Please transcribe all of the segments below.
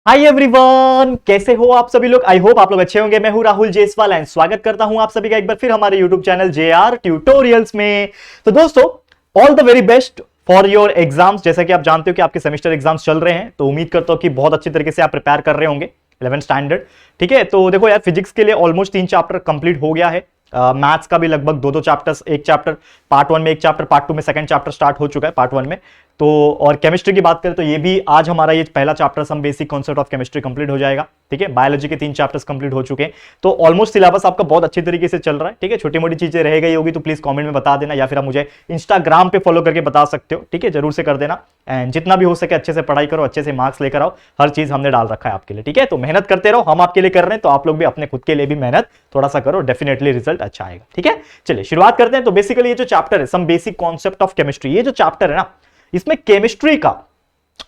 Hi everyone, कैसे हो आप सभी लोग। आई होप आप लोग अच्छे होंगे। मैं हूं राहुल जेसवाल एंड स्वागत करता हूं आप सभी का एक बार फिर हमारे यूट्यूब चैनल जेआर ट्यूटोरियल्स में। तो दोस्तों, all the very best for your exams. जैसा कि आप जानते हो कि आपके सेमेस्टर एग्जाम्स चल रहे हैं, तो उम्मीद करता हूं कि बहुत अच्छी तरीके से आप प्रिपेयर कर रहे होंगे 11th स्टैंडर्ड। ठीक है, तो देखो यार, फिजिक्स के लिए ऑलमोस्ट 3 चैप्टर कंप्लीट हो गया है। मैथ्स का भी लगभग दो चैप्टर्स, एक चैप्टर पार्ट 1 में, एक चैप्टर पार्ट 2 में, सेकंड चैप्टर स्टार्ट हो चुका है पार्ट 1 में। तो और केमिस्ट्री की बात करें तो ये भी आज हमारा ये पहला chapter some basic concept of chemistry complete हो जाएगा। ठीक है, बायोलॉजी के 3 चैप्टर्स कंप्लीट हो चुके हैं। तो ऑलमोस्ट सिलेबस आपका बहुत अच्छी तरीके से चल रहा है। ठीक है, छोटी मोटी चीजें रह गई होगी तो प्लीज कमेंट में बता देना, या फिर आप मुझे इंस्टाग्राम पे फॉलो करके बता सकते हो। ठीक है, जरूर से कर देना। एंड जितना भी हो सके अच्छे से पढ़ाई करो, अच्छे से मार्क्स लेकर आओ। हर चीज हमने डाल रखा है आपके लिए। ठीक है, तो मेहनत करते रहो, हम आपके लिए कर रहे हैं, तो आप लोग भी अपने खुद के लिए भी मेहनत थोड़ा सा करो, डेफिनेटली रिजल्ट अच्छा आएगा। ठीक है, चलिए शुरुआत करते हैं। तो बेसिकली ये जो चैप्टर है some basic concept of chemistry, ये जो चैप्टर है ना, इसमें केमिस्ट्री का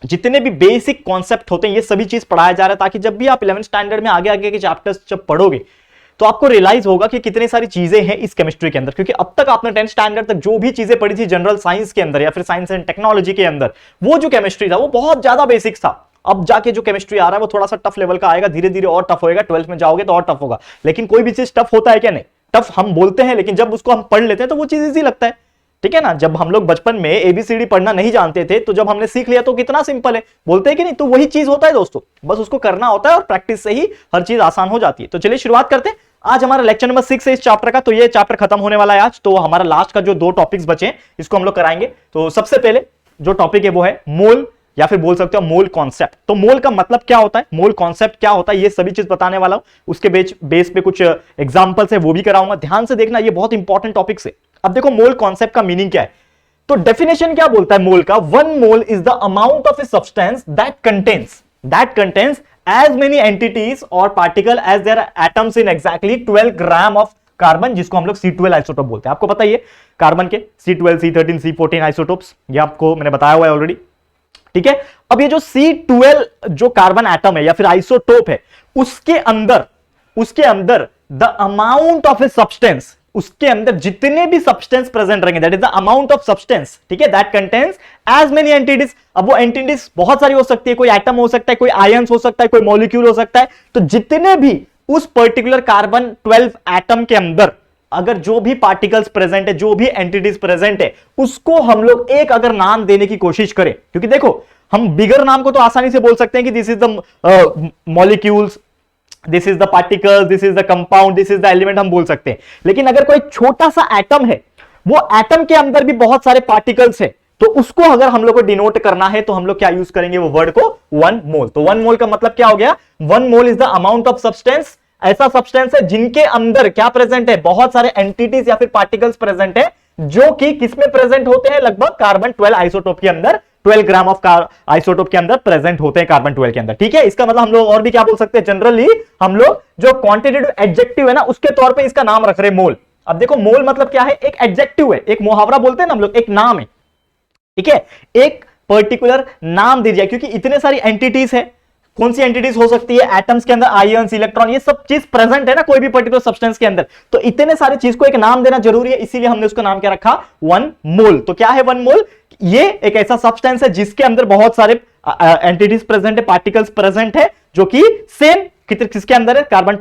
जितने भी बेसिक कॉन्सेप्ट होते हैं ये सभी चीज पढ़ाया जा रहा है, ताकि जब भी आप 11th स्टैंडर्ड में आगे आगे के चैप्टर्स जब पढ़ोगे तो आपको रियलाइज होगा कि कितनी सारी चीजें हैं इस केमिस्ट्री के अंदर। क्योंकि अब तक आपने 10th स्टैंडर्ड तक जो भी चीजें पढ़ी थी जनरल साइंस के अंदर या फिर साइंस एंड टेक्नोलॉजी के अंदर, वो जो केमिस्ट्री था वो बहुत ज्यादा बेसिक्स था। अब जाके जो केमिस्ट्री आ रहा है वो थोड़ा सा टफ लेवल का आएगा, धीरे धीरे और टफ होएगा। 12th में जाओगे तो और टफ होगा। लेकिन कोई भी चीज टफ होता है क्या? नहीं, टफ हम बोलते हैं, लेकिन जब उसको हम पढ़ लेते हैं तो वो चीज इजी लगता है। ठीक है ना, जब हम लोग बचपन में एबीसीडी पढ़ना नहीं जानते थे, तो जब हमने सीख लिया तो कितना सिंपल है, बोलते हैं कि नहीं। तो वही चीज होता है दोस्तों, बस उसको करना होता है और प्रैक्टिस से ही हर चीज आसान हो जाती है। तो चलिए शुरुआत करते हैं। आज हमारा लेक्चर नंबर 6 है इस चैप्टर का। तो ये चैप्टर खत्म होने वाला है आज। तो हमारा लास्ट का जो 2 टॉपिक्स बचे हैं इसको हम लोग कराएंगे। तो सबसे पहले जो टॉपिक है वो है मोल, या फिर बोल सकते हो मोल कॉन्सेप्ट। तो मोल का मतलब क्या होता है, मोल कॉन्सेप्ट क्या होता है, ये सभी चीज बताने वाला हूं। उसके बेस पे कुछ एग्जांपल्स है वो भी कराऊंगा। ध्यान से देखना, ये बहुत इंपॉर्टेंट टॉपिक्स है। अब देखो मोल कॉन्सेप्ट का मीनिंग क्या है। तो डेफिनेशन क्या बोलता है मोल का? 1 mole is the amount of a substance that contains as many entities or particle as there atoms in exactly 12 gram of carbon, जिसको हम लोग C12 आइसोटोप बोलते हैं। आपको पता ही है कार्बन के C12, C13, C14 आइसोटोप्स, ये आपको मैंने बताया हुआ है ऑलरेडी। ठीक है, अब ये जो C12 जो कार्बन एटम है या फिर आइसोटोप है, उसके अंदर the amount of a substance, उसके अंदर जितने भी सब्सटेंस प्रेजेंट रहेंगे, that is the amount of substance. ठीक है, that contains as many entities. अब वो एंटिटीज बहुत सारी हो सकती है, कोई एटम हो सकता है, कोई आयंस हो सकता है, कोई मॉलिक्यूल हो सकता है। तो जितने भी उस पर्टिकुलर कार्बन 12 एटम के अंदर अगर जो भी पार्टिकल्स प्रेजेंट है, जो भी एंटिटीज प्रेजेंट है, उसको हम लोग एक अगर नाम देने की कोशिश करें, क्योंकि देखो हम बिगर नाम को तो आसानी से बोल सकते हैं कि this is the molecules, this is the particle, this is the compound, this is the element, हम बोल सकते हैं। लेकिन अगर कोई छोटा सा एटम है, वो एटम के अंदर भी बहुत सारे पार्टिकल्स है, तो उसको अगर हम लोग को डिनोट करना है तो हम लोग क्या यूज करेंगे, वो वर्ड को 1 मोल। तो 1 मोल का मतलब क्या हो गया? 1 mole is the amount of substance, ऐसा सब्सटेंस है जिनके अंदर क्या प्रेजेंट है, बहुत सारे एंटिटीज या फिर पार्टिकल्स प्रेजेंट है, जो कि किसमें प्रेजेंट होते हैं, लगभग कार्बन 12 आइसोटोप के अंदर, 12 ग्राम ऑफ आइसोटोप के अंदर प्रेजेंट होते हैं कार्बन 12 के अंदर। ठीक है, इसका मतलब हम लोग और भी क्या बोल सकते हैं, जनरली हम लोग जो क्वांटिटेटिव एडजेक्टिव है ना, उसके तौर पे इसका नाम रख रहे हैं मोल। अब देखो मोल मतलब क्या है, एक एडजेक्टिव है, एक मुहावरा बोलते हैं ना हम लोग, एक नाम है। ठीक है, एक पर्टिकुलर नाम दे दिया, क्योंकि इतने सारी एंटिटीज है। कौन सी एंटिटीज हो सकती है, एटम्स के अंदर आयंस, इलेक्ट्रॉन, ये सब चीज प्रेजेंट है ना कोई भी पर्टिकुलर सब्सटेंस के अंदर। तो इतने सारी चीज को एक नाम देना जरूरी है, इसीलिए हमने उसका नाम क्या रखा, 1 मोल। तो क्या है 1 मोल? ये एक ऐसा सब्सटेंस है जिसके अंदर बहुत सारे एंटिटीज प्रेजेंट है, पार्टिकल्स प्रेजेंट है, जो कि सेम किसके अंदर है, carbon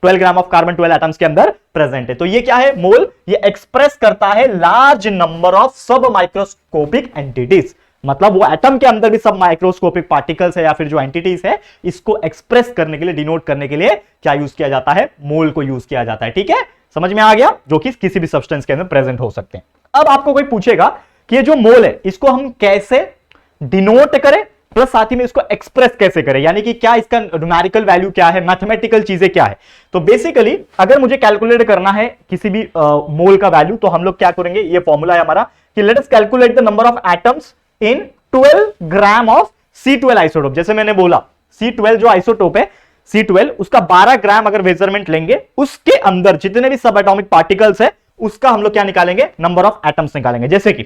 12 gram of carbon 12 atoms के अंदर प्रेजेंट है। तो ये क्या है मोल? ये एक्सप्रेस करता है लार्ज नंबर ऑफ सब माइक्रोस्कोपिक एंटिटीज। मतलब वो एटम के अंदर भी सब माइक्रोस्कोपिक पार्टिकल्स है या फिर जो एंटिटीज है, इसको एक्सप्रेस करने के लिए, डिनोट करने के लिए क्या यूज किया जाता है, मोल को यूज किया जाता है। ठीक है, समझ में आ गया, जो कि किसी भी सब्सटेंस के अंदर प्रेजेंट हो सकते हैं। अब आपको कोई पूछेगा कि ये जो मोल है इसको हम कैसे डिनोट करें, प्लस साथ ही में इसको एक्सप्रेस कैसे करें, यानी कि क्या इसका न्यूमेरिकल वैल्यू क्या है, मैथमेटिकल चीजें क्या है। तो बेसिकली अगर मुझे कैलकुलेट करना है किसी भी मोल का वैल्यू, तो हम लोग क्या करेंगे, ये फॉर्मूला है हमारा कि let us calculate the number of atoms in 12 gram of C12 isotope. जैसे मैंने बोला C12 जो आइसोटोप है, C12 उसका 12 ग्राम अगर मेजरमेंट लेंगे, उसके अंदर जितने भी सब एटॉमिक पार्टिकल्स है, उसका हम लोग क्या निकालेंगे, नंबर ऑफ एटम्स निकालेंगे। जैसे कि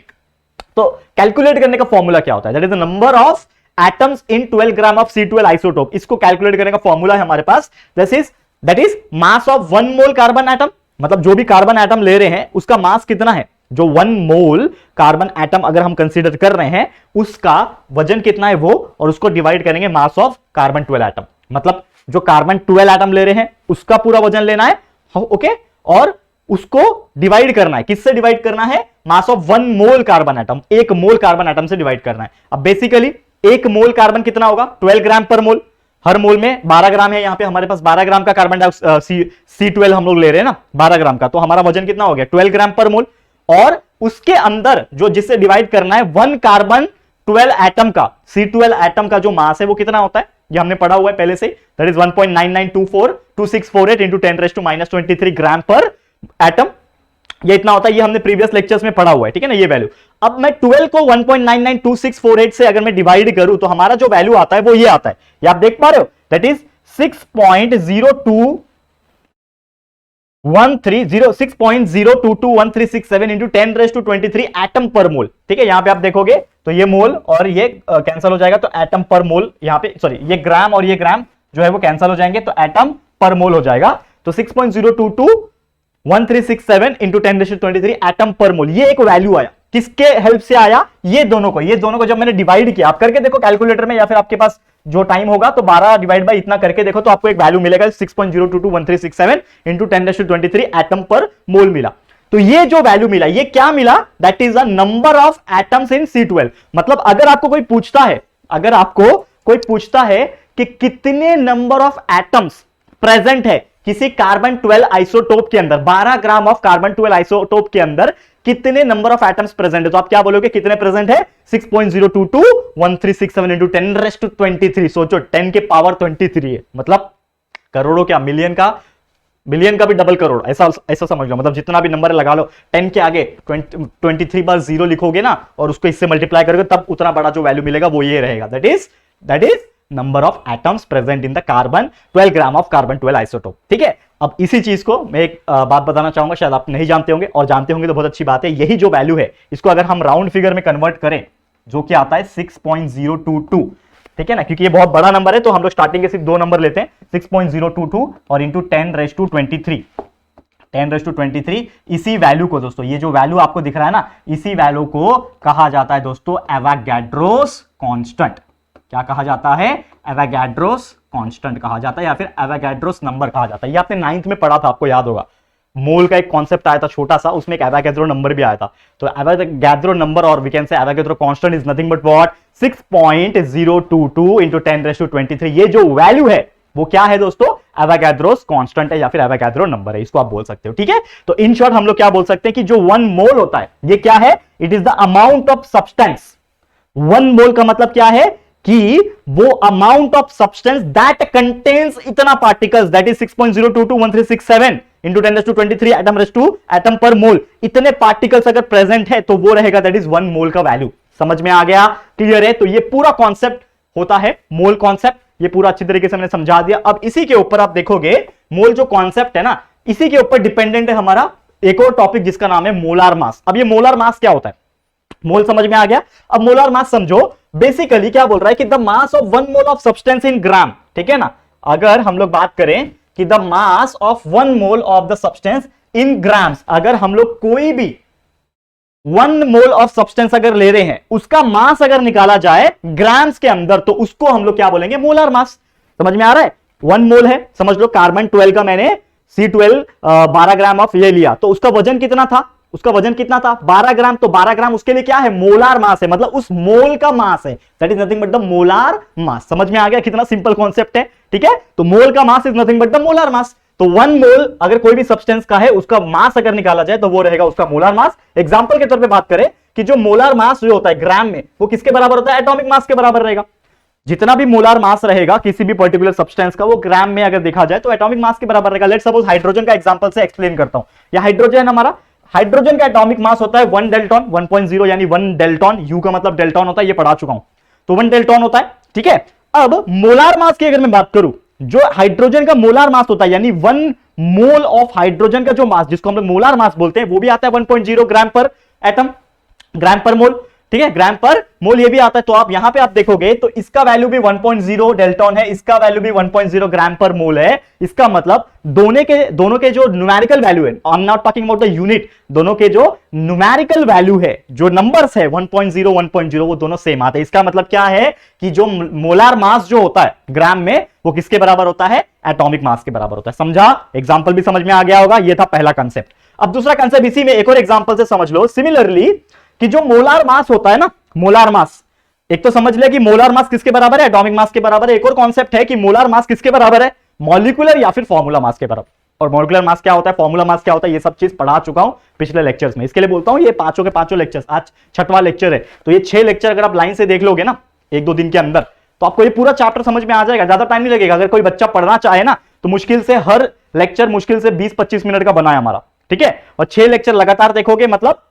तो कैलकुलेट करने का फॉर्मूला क्या होता है, that is the number of atoms in 12 gram of C12 isotope. इसको कैलकुलेट करने का फॉर्मूला है हमारे पास, that is mass of 1 mole carbon atom. मतलब जो भी कार्बन एटम ले रहे हैं उसका मास कितना है, जो 1 मोल कार्बन एटम अगर हम कंसीडर कर रहे हैं, उसका वजन कितना है वो, और उसको डिवाइड करेंगे मास ऑफ कार्बन 12 एटम, मतलब जो कार्बन 12 एटम ले रहे हैं उसका पूरा वजन लेना है, ओके, और उसको डिवाइड करना है, किससे डिवाइड करना है, मास of 1 mole carbon atom, 1 mole carbon atom से डिवाइड करना है। अब बेसिकली 1 मोल कार्बन कितना होगा, 12 ग्राम पर मोल, हर मोल में 12 ग्राम है, यहां पे हमारे पास 12 ग्राम का कार्बन डाइऑक्साइड C12 हम लोग ले रहे हैं ना 12 ग्राम का, तो हमारा वजन कितना हो गया 12 ग्राम पर मोल, और उसके अंदर जो जिससे डिवाइड करना है 1 कार्बन 12 एटम का, C12 एटम का जो मास है वो कितना होता है, ये हमने पढ़ा हुआ है पहले से, दैट इज 1.99242648 इंटू 10⁻23 ग्राम पर एटम, ये इतना होता है, ये हमने प्रीवियस लेक्चर्स में पढ़ा हुआ है, ठीक है ना, ये वैल्यू। अब मैं 12 को 1.992648 से अगर मैं डिवाइड करूं तो हमारा जो वैल्यू आता है वो ये आता है, ये आप देख पा रहे हो, that is 6.022137 into 10⁻23 atom per मोल, ठीक है, यहां पे आप देखोगे तो ये मोल और ये कैंसिल हो जाएगा, तो एटम पर मोल, यहां पे सॉरी ये ग्राम और ये ग्राम जो है वो कैंसिल हो जाएंगे, तो एटम पर मोल हो जाएगा, तो 6.022137 इंटू 10⁻23 एटम पर मोल, ये एक वैल्यू आया, किसके हेल्प से आया, ये दोनों को जब मैंने डिवाइड किया, आप करके देखो कैलकुलेटर में या फिर आपके पास जो टाइम होगा तो 12 डिवाइड बाय इतना करके देखो तो आपको एक वैल्यू मिलेगा 6.0221367 इंटू 10⁻23 एटम पर मोल मिला। तो ये जो वैल्यू मिला, ये क्या मिला, that is the number of atoms in C12। मतलब अगर आपको कोई पूछता है कि कितने नंबर ऑफ एटम्स प्रेजेंट है किसी कार्बन 12 आइसोटोप के अंदर, 12 ग्राम ऑफ कार्बन 12 आइसोटोप के अंदर कितने नंबर ऑफ एटम्स प्रेजेंट है, तो आप क्या बोलोगे, कितने प्रेजेंट है, 6.0221367 इंटू 10⁻23। सोचो 10 के पावर 23 है, मतलब करोड़ों क्या, मिलियन का भी डबल करोड़, ऐसा समझ लो, मतलब जितना भी नंबर लगा लो 10 के आगे 23 बार 0 लिखोगे ना और उसको इससे मल्टीप्लाई करोगे तब उतना बड़ा जो वैल्यू मिलेगा वो ये रहेगा, that is number of atoms present in the carbon 12 gram of carbon 12 isotope, ठीक है। अब इसी चीज को मैं एक बात बताना चाहूंगा, शायद आप नहीं जानते होंगे, और जानते होंगे तो बहुत अच्छी बात है, यही जो वैल्यू है इसको अगर हम राउंड फिगर में कन्वर्ट करें जो कि आता है 6.022, ठीक है ना, क्योंकि ये बहुत बड़ा नंबर है तो हम लोग स्टार्टिंग के सिर्फ 2 नंबर लेते हैं, 6.022 और इंटू 10⁻23 इसी वैल्यू को दोस्तों, ये जो वैल्यू आपको दिख रहा है ना, इसी वैल्यू को कहा जाता है दोस्तों एवोगाड्रोस कांस्टेंट। क्या कहा जाता है, एवोगाड्रोस कांस्टेंट कहा जाता है, या फिर एवोगाड्रोस नंबर कहा जाता है। ये आपने 9th में पढ़ा था, आपको याद होगा, मोल का एक कॉन्सेप्ट आया था छोटा सा, उसमें एक एवोगाड्रो नंबर भी आया था। तो एवोगाड्रो नंबर और we can say Avogadro constant is nothing but what, 6.022 into 10⁻23। ये जो वैल्यू है वो क्या है दोस्तों, एवोगाड्रोस कांस्टेंट है या फिर एवोगाड्रो नंबर है, इसको आप बोल सकते हो, ठीक है। तो इन शॉर्ट हम लोग क्या बोल सकते हैं कि जो 1 मोल होता है ये क्या है, it is the amount of substance. 1 mole का मतलब क्या है कि वो amount of substance that contains इतना particles, that is 6.0221367 into 10⁻23 atom per mole, इतने पार्टिकल्स अगर प्रेजेंट है तो वो रहेगा, दैट इज 1 मोल का वैल्यू। समझ में आ गया, क्लियर है। तो ये पूरा कॉन्सेप्ट होता है मोल कॉन्सेप्ट, ये पूरा अच्छी तरीके से मैंने समझा दिया। अब इसी के ऊपर आप देखोगे मोल जो कॉन्सेप्ट है ना, इसी के ऊपर डिपेंडेंट है हमारा एक और टॉपिक जिसका नाम है मोलार मास। अब ये मोलार मास क्या होता है, मोल समझ में आ गया। अब मोलार मास समझो, बेसिकली क्या बोल रहा है कि the mass of 1 mole of substance in gram, ठीक है ना। अगर हम लोग बात करें कि the mass of 1 mole of the substance in grams, अगर हम लोग कोई भी 1 मोल ऑफ सब्सटेंस अगर ले रहे हैं, उसका मास अगर निकाला जाए ग्राम्स के अंदर, तो उसको हम लोग क्या बोलेंगे, मोलार मास। समझ में आ रहा है, 1 मोल है, समझ लो कार्बन 12 का मैंने C12 12 ग्राम ऑफ ये लिया, तो उसका वजन कितना था, 12 ग्राम। तो 12 ग्राम उसके लिए क्या है, मोलार मास है, मतलब उस मोल का मास है, that is nothing but the molar mass. समझ में आ गया कितना सिंपल कॉन्सेप्ट है, ठीक है। तो मोल का मास is nothing but the molar mass. तो 1 मोल अगर कोई भी सब्सटेंस का है, उसका मास अगर निकाला जाए तो वो रहेगा उसका मोलार मास। एग्जांपल के तौर पे बात करें कि जो मोलार मास जो होता है ग्राम में, वो किसके बराबर होता है, एटॉमिक मास के बराबर रहेगा। जितना भी मोलार मास रहेगा किसी भी पर्टिकुलर सब्सटेंस का, वो ग्राम में अगर देखा जाए तो एटॉमिक मास के बराबर रहेगा। लेट्स सपोज हाइड्रोजन का एग्जांपल से एक्सप्लेन करता हूं। या हाइड्रोजन हमारा, हाइड्रोजन का एटॉमिक मास होता है 1 डेल्टॉन, 1.0 यानी 1 डेल्टॉन, यू का मतलब डेल्टॉन होता है, ये पढ़ा चुका हूं, तो 1 डेल्टॉन होता है, ठीक है। अब मोलार मास की अगर मैं बात करूं, जो हाइड्रोजन का मोलार मास होता है, यानी 1 मोल ऑफ हाइड्रोजन का जो मास, जिसको हम लोग मोलार मास बोलते हैं, वो भी आता है 1.0 ग्राम पर एटम, ग्राम पर मोल, ठीक है, ग्राम पर मोल ये भी आता है। तो आप यहां पे आप देखोगे तो इसका वैल्यू भी 1.0 डेल्टॉन है, इसका वैल्यू भी 1.0 ग्राम पर मोल है। इसका मतलब दोनों के जो न्यूमेरिकल वैल्यू है, I am not talking about the unit, दोनों के जो न्यूमेरिकल वैल्यू है, जो नंबर्स है 1.0 1.0 वो दोनों सेम आते हैं। इसका मतलब क्या है कि जो मोलार मास जो होता है ग्राम में वो किसके बराबर होता है, एटॉमिक मास के बराबर होता है। समझा, एग्जांपल भी समझ में आ गया होगा। ये था पहला कंसेप्ट। अब दूसरा कंसेप्ट इसी में एक और एग्जांपल से समझ लो। सिमिलरली कि जो मोलार मास होता है ना, मोलार मास, एक तो समझ ले कि मोलार मास किसके बराबर है, एटॉमिक मास के बराबर है। एक और कॉन्सेप्ट है कि मोलार मास किसके बराबर है, मॉलिक्यूलर या फिर फॉर्मूला मास के बराबर। और मॉलिक्यूलर मास क्या होता है, फॉर्मूला मास क्या होता है, ये सब चीज पढ़ा चुका हूं पिछले लेक्चर्स में। इसके लिए बोलता हूं ये पांचों के पांचों लेक्चर्स, आज छठवां लेक्चर है, तो ये 6 लेक्चर अगर आप लाइन से देख लोगे ना 1-2 दिन के अंदर, तो आपको ये पूरा चैप्टर समझ में आ जाएगा। ज्यादा टाइम नहीं लगेगा। अगर कोई बच्चा पढ़ना चाहे ना तो मुश्किल से हर लेक्चर मुश्किल से 20-25 मिनट का बना है हमारा, ठीक है। और 6 लेक्चर लगातार देखोगे मतलब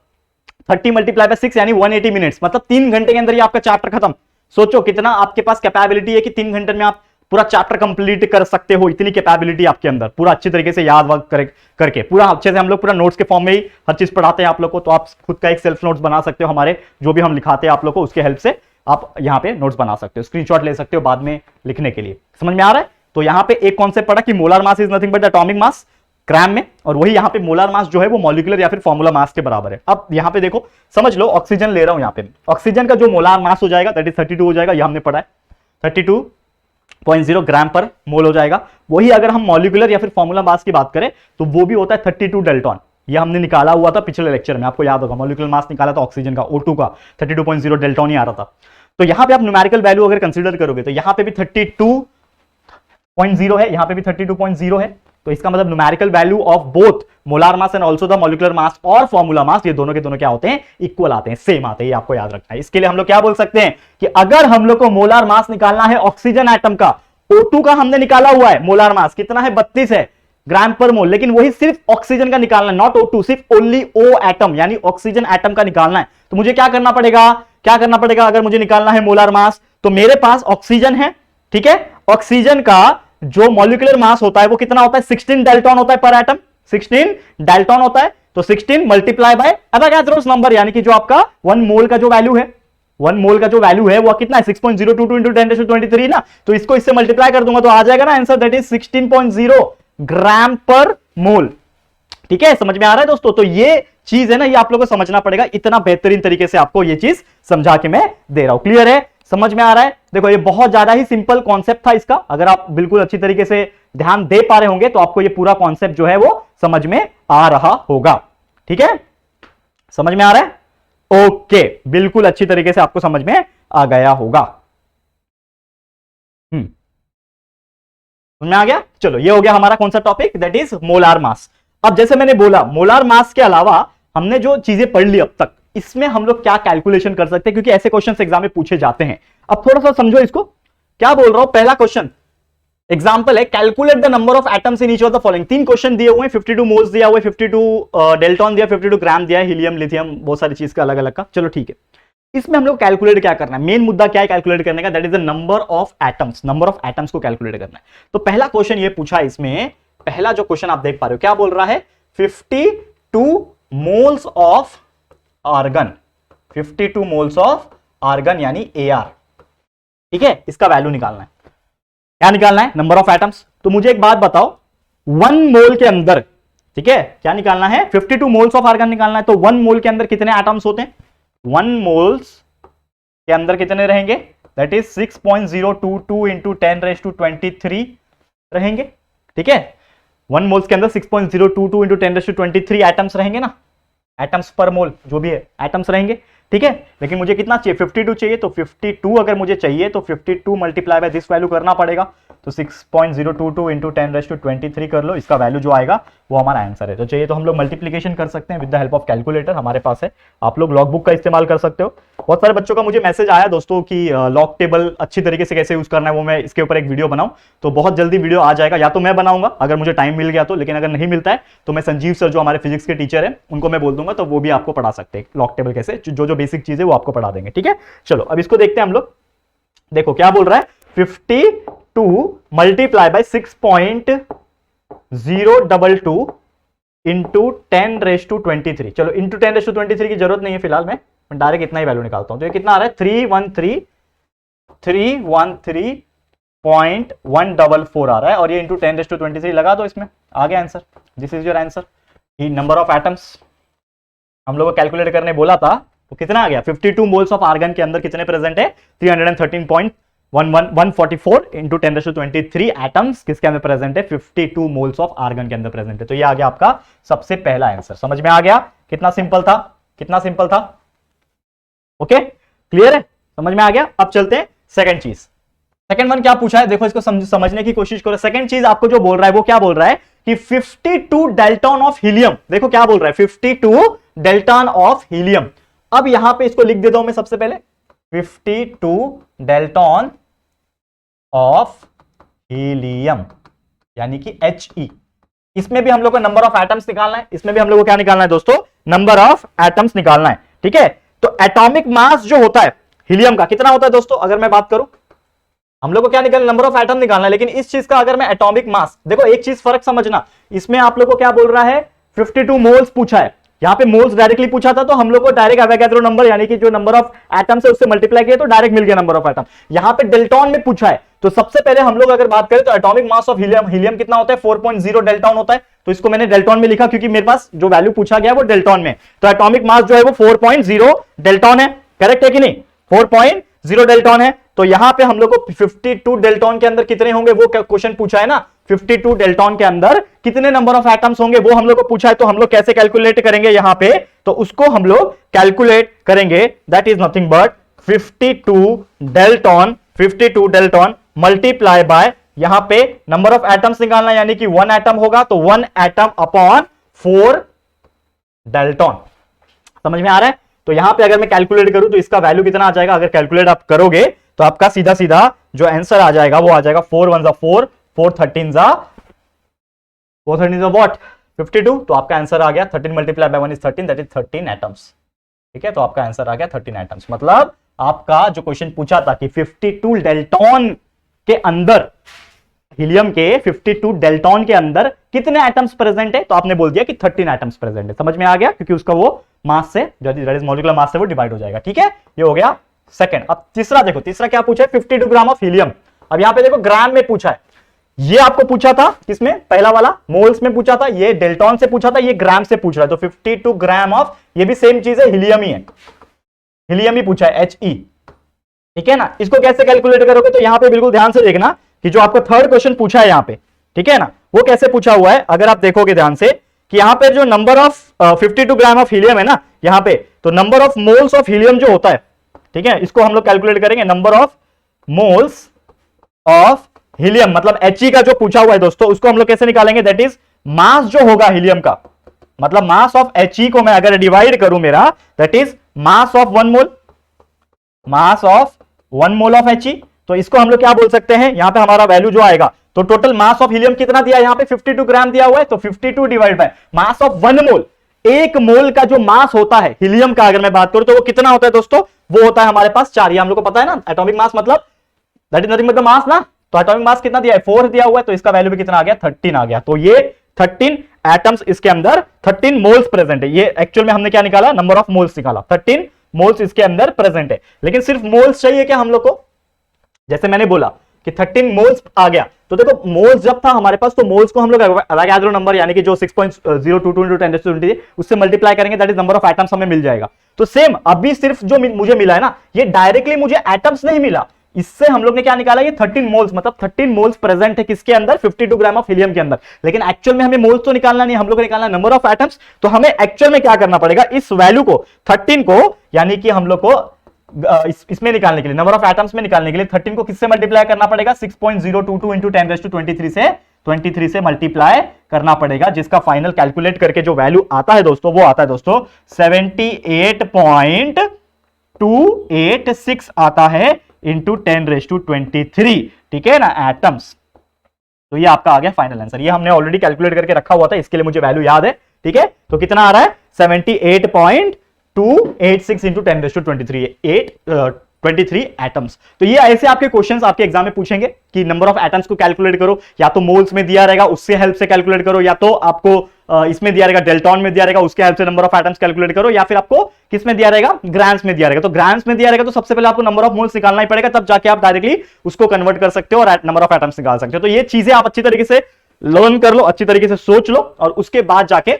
30 मल्टीप्लाई बाय 6 यानी 180 मिनट्स, मतलब 3 घंटे के अंदर ही आपका चैप्टर खत्म। सोचो कितना आपके पास कैपेबिलिटी है कि 3 घंटे में आप पूरा चैप्टर कंप्लीट कर सकते हो। इतनी कैपेबिलिटी आपके अंदर, पूरा अच्छी तरीके से याद करके पूरा अच्छे से हम लोग पूरा नोट्स के फॉर्म में ही हर चीज पढ़ाते हैं आप लोग को। तो आप खुद का एक सेल्फ नोट्स बना सकते हो, हमारे जो भी हम लिखाते हैं आप लोग को उसके हेल्प से आप यहाँ पे नोट्स बना सकते हो, स्क्रीनशॉट ले सकते हो बाद में लिखने के लिए। समझ में आ रहा है। तो यहाँ पे एक कॉन्सेप्ट पढ़ा कि molar mass is nothing but atomic mass gram में, और वही यहाँ पे मोलार मास जो है वो मॉलिक्यूलर या फिर फॉर्मूला मास के बराबर है। अब यहाँ पे देखो, समझ लो ऑक्सीजन ले रहा हूं, यहाँ पे ऑक्सीजन का जो मोलार मास हो जाएगा दैट इज 32 हो जाएगा, ये हमने पढ़ा है 32.0 ग्राम पर मोल हो जाएगा। वही अगर हम मॉलिक्यूलर या फिर फॉर्मूला मास की बात करें तो वो भी होता है 32 डेल्टॉन। ये हमने निकाला हुआ था पिछले लेक्चर में, आपको याद होगा, मॉलिक्यूलर मास निकाला था ऑक्सीजन का O2 का 32.0 डेल्टॉन ही आ रहा था। तो यहां पे आप न्यूमेरिकल वैल्यू अगर कंसीडर करोगे तो यहां पे भी 32.0 है, यहां पे भी 32.0 है। तो इसका मतलब numerical value of both molar mass and also the molecular mass और फॉर्मूला मास, ये दोनों के दोनों क्या होते हैं, इक्वल आते हैं, सेम आते हैं। ये आपको याद रखना है। इसके लिए हम लोग क्या बोल सकते हैं कि अगर हम लोग को मोलार मास निकालना है ऑक्सीजन एटम का, O2 का हमने निकाला हुआ है, मोलार मास कितना है 32 है ग्राम पर मोल, लेकिन वही सिर्फ ऑक्सीजन का निकालना है, नॉट O2, सिर्फ ओनली O एटम यानी ऑक्सीजन एटम का निकालना है। तो मुझे क्या करना पड़ेगा, अगर मुझे निकालना है मोलार मास, तो मेरे पास ऑक्सीजन है, ठीक है। ऑक्सीजन का जो मॉलिक्यूलर मास होता है वो कितना होता है, 16 डाल्टन होता है पर एटम, 16 डाल्टन होता है। तो 16 मल्टीप्लाई बाय एवोगाड्रोस नंबर, यानी कि जो आपका 1 मोल का जो वैल्यू है, 1 मोल का जो वैल्यू है वो कितना है 6.022 इंटू 10⁻23 ना। तो इसको इससे मल्टीप्लाई कर दूंगा तो आ जाएगा ना आंसर, दैट इज 16.0 ग्राम पर मोल। ठीक है, समझ में आ रहा है दोस्तों। तो ये चीज है ना, ये आप लोगों को समझना पड़ेगा। इतना बेहतरीन तरीके से आपको ये चीज समझा के मैं दे रहा हूं। क्लियर है, समझ में आ रहा है। देखो ये बहुत ज्यादा ही सिंपल कॉन्सेप्ट था इसका, अगर आप बिल्कुल अच्छी तरीके से ध्यान दे पा रहे होंगे तो आपको ये पूरा कॉन्सेप्ट जो है वो समझ में आ रहा होगा। ठीक है, समझ में आ रहा है, ओके, बिल्कुल अच्छी तरीके से आपको समझ में आ गया होगा। समझ में आ गया। चलो ये हो गया हमारा कौन सा topic, that is molar mass. अब जैसे मैंने बोला मोलार मास के अलावा हमने जो चीजें पढ़ ली अब तक, इसमें हम लोग क्या कैलकुलेशन कर सकते हैं, क्योंकि ऐसे क्वेश्चन एग्जाम में पूछे जाते हैं। अब थोड़ा सा समझो इसको, क्या बोल रहा हूं। पहला क्वेश्चन एग्जांपल है, calculate the number of atoms in each of the following. 3 question दिए हुए हैं, 52 मोल्स दिया हुआ है, 52 डेल्टॉन दिया, 52 ग्राम दिया है, हीलियम लिथियम बहुत सारी चीज का अलग अलग का। चलो ठीक है, इसमें हम लोग कैलकुलेट क्या करना है, मेन मुद्दा क्या है कैलकुलेट करने का, that is the number of atoms. Number of atoms को कैलकुलेट करना है। तो पहला क्वेश्चन ये पूछा इसमें, पहला जो क्वेश्चन आप देख पा रहे हो क्या बोल रहा है, 52 moles of argon, 52 moles of argon यानी AR। ठीक है, इसका वैल्यू निकालना है। क्या निकालना है, नंबर ऑफ एटम्स। तो मुझे एक बात बताओ, 1 मोल के अंदर, ठीक है, क्या निकालना है, 52 मोल्स ऑफ आर्गन निकालना है। तो 1 मोल के अंदर कितने एटम्स होते हैं, 1 मोल्स के अंदर कितने रहेंगे, दैट इज 6.022 इंटू 10⁻23 रहेंगे। ठीक है, 1 मोल्स के अंदर 6.022 इंटू 10⁻23 एटम्स रहेंगे ना, एटम्स पर मोल जो भी है एटम्स रहेंगे। ठीक है, लेकिन मुझे कितना चाहिए, 52 चाहिए। तो 52 अगर मुझे चाहिए तो 52 मल्टीप्लाई बाय दिस वैल्यू करना पड़ेगा। तो 6.022 इंटू 10⁻23 कर लो, इसका वैल्यू जो आएगा वो हमारा आंसर है। तो चाहिए तो हम लोग मल्टीप्लीकेशन कर सकते हैं with the help of calculator, हमारे पास है। आप लोग लॉग बुक का इस्तेमाल कर सकते हो। बहुत सारे बच्चों का मुझे मैसेज आया दोस्तों कि लॉग टेबल अच्छी तरीके से कैसे यूज करना है, वो मैं इसके ऊपर एक वीडियो बनाऊं। तो बहुत जल्दी वीडियो आ जाएगा, या तो मैं बनाऊंगा अगर मुझे टाइम मिल गया तो, लेकिन अगर नहीं मिलता है तो मैं संजीव सर जो हमारे फिजिक्स के टीचर है उनको मैं बोल दूंगा, तो वो भी आपको पढ़ा सकते हैं लॉग टेबल कैसे, जो बेसिक चीज है वो आपको पढ़ा देंगे। ठीक है, चलो अब इसको देखते हैं हम लोग। देखो क्या बोल रहा है, 52 मल्टीप्लाई बाय 6.022 इंटू 10⁻23। चलो इंटू 10⁻23 की जरूरत नहीं है फिलहाल, मैं मैं डायरेक्ट इतना ही वैल्यू निकालता हूं, तो ये कितना आ रहा है 313.144 आ रहा है, और ये इंटू 10⁻23 लगा दो, इसमें आ गया answer. This is your answer. Number of atoms हम लोग को कैलकुलेट करने बोला था, तो कितना आ गया 52 मोल्स ऑफ आर्गन के अंदर कितने प्रेजेंट है 313.144 इंटू 10⁻23 एटम्स किसके अंदर प्रेजेंट है 52 मोल्स ऑफ आर्गन के अंदर प्रेजेंट है। तो ये आ गया आपका सबसे पहला आंसर। समझ में आ गया कितना सिंपल था, कितना सिंपल था। ओके क्लियर है, समझ में आ गया। अब चलते हैं सेकंड चीज। सेकंड वन क्या पूछा है, देखो इसको समझने की कोशिश करो। सेकंड चीज आपको जो बोल रहा है वो क्या बोल रहा है कि 52 डेल्टॉन ऑफ हीलियम, देखो क्या बोल रहा है 52 डेल्टॉन ऑफ हीलियम। अब यहां पे इसको लिख देता हूं मैं सबसे पहले 52 डेल्टॉन ऑफ हीलियम यानी कि He। इसमें भी हम लोग को नंबर ऑफ एटम्स निकालना है, इसमें भी हम लोग को क्या निकालना है दोस्तों नंबर ऑफ एटम्स निकालना है। ठीक है, तो एटॉमिक मास जो होता है हीलियम का कितना होता है दोस्तों, अगर मैं बात करूं हम लोग को क्या निकालना नंबर ऑफ एटम निकालना है, लेकिन इस चीज का अगर मैं एटॉमिक मास, देखो एक चीज फर्क समझना, इसमें आप लोग को क्या बोल रहा है 52 मोल्स पूछा है, यहां पे मोल्स डायरेक्टली पूछा था तो हम लोग को डायरेक्ट एवोगाड्रो नंबर यानी कि जो नंबर ऑफ एटम्स है उससे मल्टीप्लाई किया तो डायरेक्ट मिल गया नंबर ऑफ एटम। यहां पे डेल्टॉन में पूछा है, तो सबसे पहले हम लोग अगर बात करें तो atomic mass of helium, helium कितना होता है 4.0 डेल्टॉन होता है, तो इसको मैंने डेल्टॉन में लिखा क्योंकि मेरे पास जो वैल्यू पूछा गया वो डेल्टॉन में, तो एटॉमिक मास जो है वो 4.0 डेल्टॉन है। करेक्ट है कि नहीं, 4.0 डेल्टॉन है। तो यहां पे हम लोग को 52 डेल्टॉन के अंदर कितने होंगे वो क्वेश्चन पूछा है ना, 52 डेल्टॉन के अंदर कितने नंबर ऑफ एटम्स होंगे वो हम लोग को पूछा है। तो हम लोग कैसे कैलकुलेट करेंगे यहां पे, तो उसको हम लोग कैलकुलेट करेंगे, that is nothing but 52 Dalton multiply by यहां पे नंबर ऑफ एटम्स निकालना यानी कि 1 एटम होगा तो 1 एटम अपॉन 4 डेल्टॉन। समझ में आ रहा है। तो यहां पे अगर मैं कैलकुलेट करूं तो इसका वैल्यू कितना आ जाएगा, अगर कैलकुलेट आप करोगे तो आपका सीधा सीधा जो आंसर आ जाएगा वो आ जाएगा 4 1 4 4 13 व्हाट 52। तो आपका आंसर आ गया 13 multiply by 1 is 13 that is 13 atoms. ठीक है, तो आपका आंसर आ गया 13 एटम्स। मतलब आपका जो क्वेश्चन पूछा था कि 52 डेल्टॉन के अंदर हीलियम के 52 डेल्टॉन के अंदर कितने एटम्स प्रेजेंट है, तो आपने बोल दिया कि 13 एटम्स प्रेजेंट है। समझ में आ गया, क्योंकि उसका वो मास say that is molecular mass से वो डिवाइड हो जाएगा। ठीक है, ये हो गया सेकंड। अब तीसरा देखो, तीसरा क्या पूछा है 52 ग्राम ऑफ हीलियम। अब यहां पे देखो ग्राम में पूछा है, ये आपको पूछा था किसमें, पहला वाला मोल्स में पूछा था, ये डेल्टॉन से पूछा था, ये ग्राम से पूछ रहा है। तो 52 ग्राम ऑफ, ये भी सेम चीज है, हीलियम ही है, हीलियम ही पूछा है He। ठीक है ना, इसको कैसे कैलकुलेट करोगे, तो यहां पे बिल्कुल ध्यान से देखना कि जो आपका थर्ड क्वेश्चन पूछा है यहां पे, ठीक है ना, वो कैसे पूछा हुआ है। अगर आप देखोगे ध्यान से कि यहां पे जो number of 52 gram of helium है ना यहां पे, तो number of moles of helium जो होता है, ठीक है, इसको हम लोग कैलकुलेट करेंगे number of moles of helium, मतलब He का जो पूछा हुआ है दोस्तों उसको हम लोग कैसे निकालेंगे, दैट इज मास जो होगा हीलियम का, मतलब मास ऑफ He को मैं अगर डिवाइड करूं मेरा, that is mass of 1 mole, mass of 1 mole of He। तो इसको हम लोग क्या बोल सकते हैं, यहां पे हमारा वैल्यू जो आएगा, तो टोटल मास ऑफ हीलियम कितना दिया, यहां पे 52 ग्राम दिया हुआ है, तो 52 डिवाइड बाय मास ऑफ 1 मोल, एक मोल का जो मास होता है हीलियम का अगर मैं बात करूं तो वो कितना होता है दोस्तों, वो होता है हमारे पास 4। ये हम लोग को पता है ना, एटॉमिक मास मतलब that is nothing but the mass ना, तो एटॉमिक मास कितना दिया है 4 दिया हुआ है, तो इसका वैल्यू भी कितना आ गया 13 आ गया। तो ये 13 एटम्स इसके अंदर 13 मोल्स प्रेजेंट है। ये एक्चुअल में हमने क्या निकाला, नंबर ऑफ मोल्स निकाला, 13 मोल्स इसके अंदर प्रेजेंट है। लेकिन सिर्फ मोल्स चाहिए क्या हम लोग को, जैसे मैंने बोला कि 13 मोल्स आ गया, तो देखो मोल्स जब था हमारे पास तो मोल्स को हम लोग एवोगाड्रो नंबर यानी कि जो 6.022 into 10⁻20 उससे मल्टीप्लाई करेंगे, that is number of atoms हमें मिल जाएगा। तो सेम अभी सिर्फ जो मुझे मिला है ना, ये डायरेक्टली मुझे एटम्स नहीं मिला, इससे हम लोग ने क्या निकाला, ये 13 मोल्स, मतलब 13 मोल्स प्रेजेंट है किसके अंदर 52 ग्राम ऑफ हीलियम के अंदर। लेकिन एक्चुअल में हमें मोल्स तो निकालना नहीं, हम लोग को निकालना नंबर ऑफ एटम्स। तो हमें एक्चुअल में क्या करना पड़ेगा, इस वैल्यू को 13 को यानी कि हम लोग को इसमें निकालने के लिए, नंबर ऑफ एटम्स में निकालने के लिए 13 को किससे मल्टीप्लाई करना पड़ेगा, 6.022 into 10⁻23 से मल्टीप्लाई करना पड़ेगा, जिसका फाइनल कैलकुलेट करके जो वैल्यू आता है दोस्तों वो आता है दोस्तों 78.286 आता है इंटू 10⁻23। ठीक है ना एटम्स। तो ये आपका आ गया फाइनल आंसर, ये हमने ऑलरेडी कैलकुलेट करके रखा हुआ था, इसके लिए मुझे वैल्यू याद है। ठीक है, तो कितना आ रहा है 78.286 into 10⁻23, 23 एटम्स। तो ये ऐसे आपके क्वेश्चंस आपके एग्जाम में पूछेंगे कि नंबर ऑफ एटम्स को कैलकुलेट करो, या तो मोल्स में दिया रहेगा उससे हेल्प से कैलकुलेट करो, या तो आपको इसमें दिया रहेगा डेल्टॉन में दिया रहेगा उसके हेल्प से नंबर ऑफ एटम्स कैलकुलेट करो, या फिर आपको किस में दिया रहेगा ग्राम्स में दिया रहेगा। तो ग्राम्स में दिया रहेगा तो सबसे पहले आपको नंबर ऑफ मोल्स निकालना ही पड़ेगा, तब जाके आप डायरेक्टली उसको कन्वर्ट कर सकते हो और नंबर ऑफ एटम्स निकाल सकते हो। तो ये चीजें आप अच्छी तरीके से लर्न कर लो, अच्छी तरीके से सोच लो, और उसके बाद जाके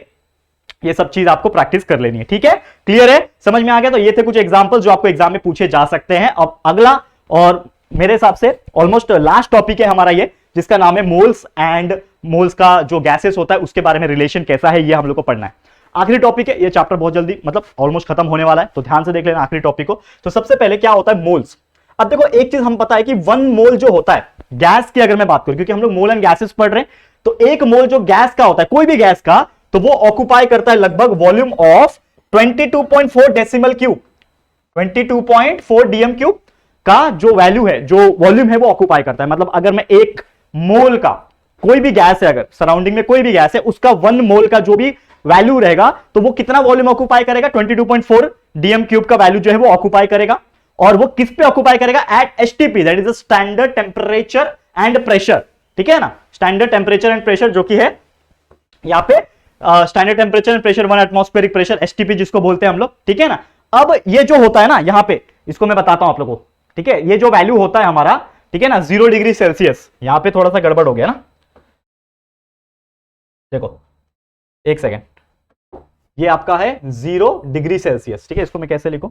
ये सब चीज आपको प्रैक्टिस कर लेनी है। ठीक है, क्लियर है, समझ में आ गया। तो ये थे कुछ एग्जांपल जो आपको एग्जाम में पूछे जा सकते हैं। अब अगला और मेरे हिसाब से ऑलमोस्ट लास्ट टॉपिक है हमारा ये, जिसका नाम है मोल्स एंड मोल्स का जो गैसेस होता है उसके बारे में रिलेशन कैसा है, ये हम लोग को पढ़ना है। आखिरी टॉपिक है, ये चैप्टर बहुत जल्दी मतलब ऑलमोस्ट खत्म होने वाला है, तो ध्यान से देख लेना आखिरी टॉपिक को। तो सबसे पहले क्या होता है मोल्स। अब देखो एक चीज हम पता है कि 1 मोल जो होता है गैस की, अगर मैं बात करूं, क्योंकि हम लोग मोल एंड गैसेस पढ़ रहे हैं, तो 1 मोल जो गैस का होता है, कोई भी गैस का, तो वो ऑक्युपाई करता है लगभग volume of 22.4 decimal cube, 22.4 DM cube का जो वैल्यू है, जो वॉल्यूम है वो ऑक्युपाई करता है। मतलब अगर मैं 1 मोल का, कोई भी गैस है, अगर सराउंडिंग में कोई भी गैस है, उसका 1 मोल का जो भी वैल्यू रहेगा, तो वो कितना वॉल्यूम ऑक्युपाई करेगा, 22.4 डीएम क्यूब का वैल्यू जो है वो ऑक्युपाई करेगा। और वो किस पे ऑक्युपाई करेगा, at STP, that is the standard temperature and pressure. ठीक है ना, स्टैंडर्ड टेम्परेचर एंड प्रेशर जो कि है यहां पे standard temperature and pressure 1 atmospheric pressure, STP जिसको बोलते हैं हम लोग। ठीक है ना, अब ये जो होता है ना यहां पे, इसको मैं बताता हूं आप लोगों को। ठीक है, ये जो वैल्यू होता है हमारा, ठीक है ना, 0 डिग्री सेल्सियस, यहां पे थोड़ा सा गड़बड़ हो गया ना, देखो एक सेकेंड, ये आपका है 0 डिग्री सेल्सियस। ठीक है, इसको मैं कैसे लिखूं,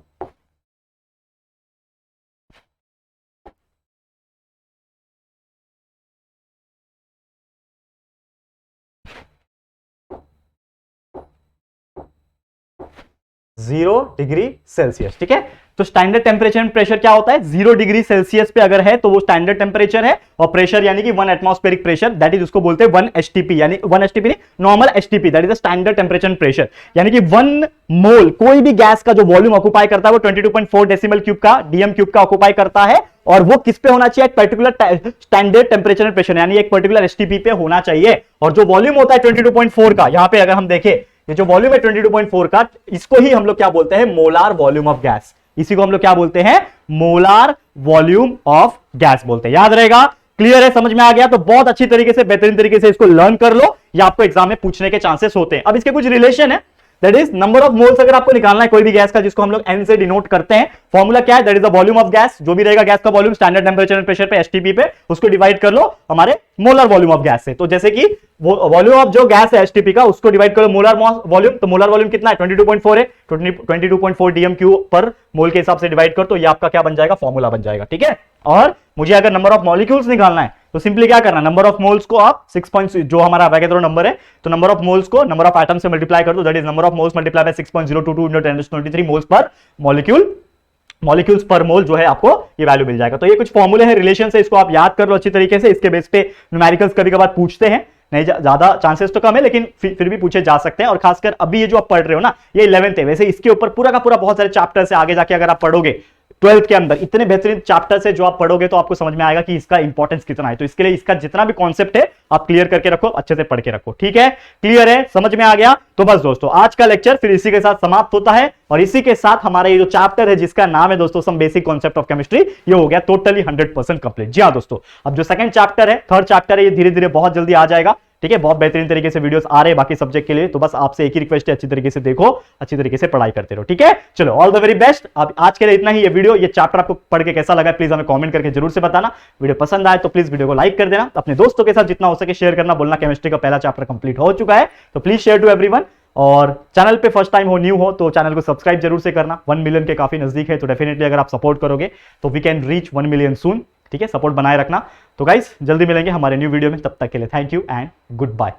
जीरो डिग्री सेल्सियस। ठीक है, तो स्टैंडर्ड टेम्परेचर एंड प्रेशर क्या होता है, 0 डिग्री सेल्सियस पे अगर है तो वो स्टैंडर्ड टेम्परेचर है, और प्रेशर यानी कि 1 एटमॉस्फेरिक प्रेशर, दैट इज उसको बोलते हैं 1 एसटीपी, यानी 1 एसटीपी नहीं, normal STP, that is the standard temperature and pressure. यानी कि 1 मोल कोई भी गैस का जो वॉल्यूम ऑक्युपाई करता है वो 22.4 डेसिमल क्यूब का, डीएम क्यूब का ऑक्युपाई करता है, और वो किस पे होना चाहिए, particular standard temperature and pressure, यानी एक पर्टिकुलर एसटीपी पे होना चाहिए। और जो वॉल्यूम होता है 22.4 का, यहां पे अगर हम देखें, ये जो वॉल्यूम है 22.4 का, इसको ही हम लोग क्या बोलते हैं, मोलार वॉल्यूम ऑफ गैस। इसी को हम लोग क्या बोलते हैं, मोलार वॉल्यूम ऑफ गैस बोलते हैं। याद रहेगा, क्लियर है, समझ में आ गया। तो बहुत अच्छी तरीके से, बेहतरीन तरीके से इसको लर्न कर लो, ये आपको एग्जाम में पूछने के चांसेस होते हैं। अब इसके कुछ रिलेशन है, that is number of moles अगर आपको निकालना है कोई भी गैस का, जिसको हम लोग एन से डिनोट करते हैं, फॉर्मूला क्या है, that is the volume of gas, जो भी रहेगा गैस का volume standard temperature and pressure पे, एसटीपी पे, उसको डिवाइड कर लो हमारे मोलर वॉल्यूम ऑफ गैस से। तो जैसे कि वॉल्यूम ऑफ जो गैस है एसटीपी का, उसको डिवाइड करो मोलर वॉल्यूम, तो मोलर वॉल्यूम कितना है, 22.4 है, 22.4 डीएम क्यूब पर मोल के हिसाब से डिवाइड कर, तो ये आपका क्या बन जाएगा, फॉर्मूला बन जाएगा। ठीक है, और मुझे अगर नंबर ऑफ मॉलिक्यूल्स निकालना है तो सिंपली क्या करना, नंबर ऑफ मोल्स को आप 6 जो हमारा वैगेद्रो नंबर है, तो नंबर ऑफ मोल्स को नंबर ऑफ एटम से मल्टीप्लाई कर दो, that is number of moles multiply by 6.022 × 10⁻23 moles per molecule, molecules पर मोल जो है आपको ये वैल्यू मिल जाएगा। तो ये कुछ फॉर्मूले हैं, रिलेशन से, इसको आप याद कर लो अच्छी तरीके से। इसके बेस पे न्यूमेरिकल्स कभी कभार पूछते हैं, नहीं ज्यादा चांसेस तो कम है, लेकिन फिर भी पूछे जा सकते हैं। और खासकर अभी ये जो आप पढ़ रहे हो ना, ये 11th है, वैसे इसके ऊपर पूरा का पूरा बहुत सारे चैप्टर से आगे जाके अगर आप पढ़ोगे 12th के अंदर, इतने बेहतरीन चैप्टर से जो आप पढ़ोगे तो आपको समझ में आएगा कि इसका इंपॉर्टेंस कितना है। तो इसके लिए इसका जितना भी कॉन्सेप्ट है आप क्लियर करके रखो, अच्छे से पढ़ के रखो। ठीक है, क्लियर है, समझ में आ गया। तो बस दोस्तों आज का लेक्चर फिर इसी के साथ समाप्त होता है, और इसी के साथ हमारा ये जो चैप्टर है जिसका नाम है दोस्तों some basic concept of chemistry, ये हो गया टोटली 100% कंप्लीट। जी हाँ दोस्तों, अब जो सेकंड चैप्टर है, थर्ड चैप्टर है, ये धीरे धीरे बहुत जल्दी आ जाएगा। ठीक है, बहुत बेहतरीन तरीके से वीडियोस आ रहे हैं बाकी सब्जेक्ट के लिए, तो बस आपसे एक ही रिक्वेस्ट है, अच्छी तरीके से देखो, अच्छी तरीके से पढ़ाई करते रहो। ठीक है, चलो ऑल द वेरी बेस्ट। अब आज के लिए इतना ही। ये वीडियो, ये चैप्टर आपको पढ़ के कैसा लगा प्लीज हमें कमेंट करके जरूर से बताना। वीडियो पसंद आए तो प्लीज वीडियो को लाइक कर देना, अपने दोस्तों के साथ जितना हो सके शेयर करना बोलना। केमिस्ट्री का पहला चैप्टर कंप्लीट हो चुका है, तो प्लीज शेयर टू एवरीवन। और चैनल पे फर्स्ट टाइम हो, न्यू हो, तो चैनल को सब्सक्राइब जरूर से करना। 1 मिलियन के काफी नजदीक है, तो डेफिनेटली अगर आप सपोर्ट करोगे तो वी कैन रीच 1 मिलियन सून। ठीक है, सपोर्ट बनाए रखना। तो गाइस जल्दी मिलेंगे हमारे न्यू वीडियो में, तब तक के लिए thank you and good bye.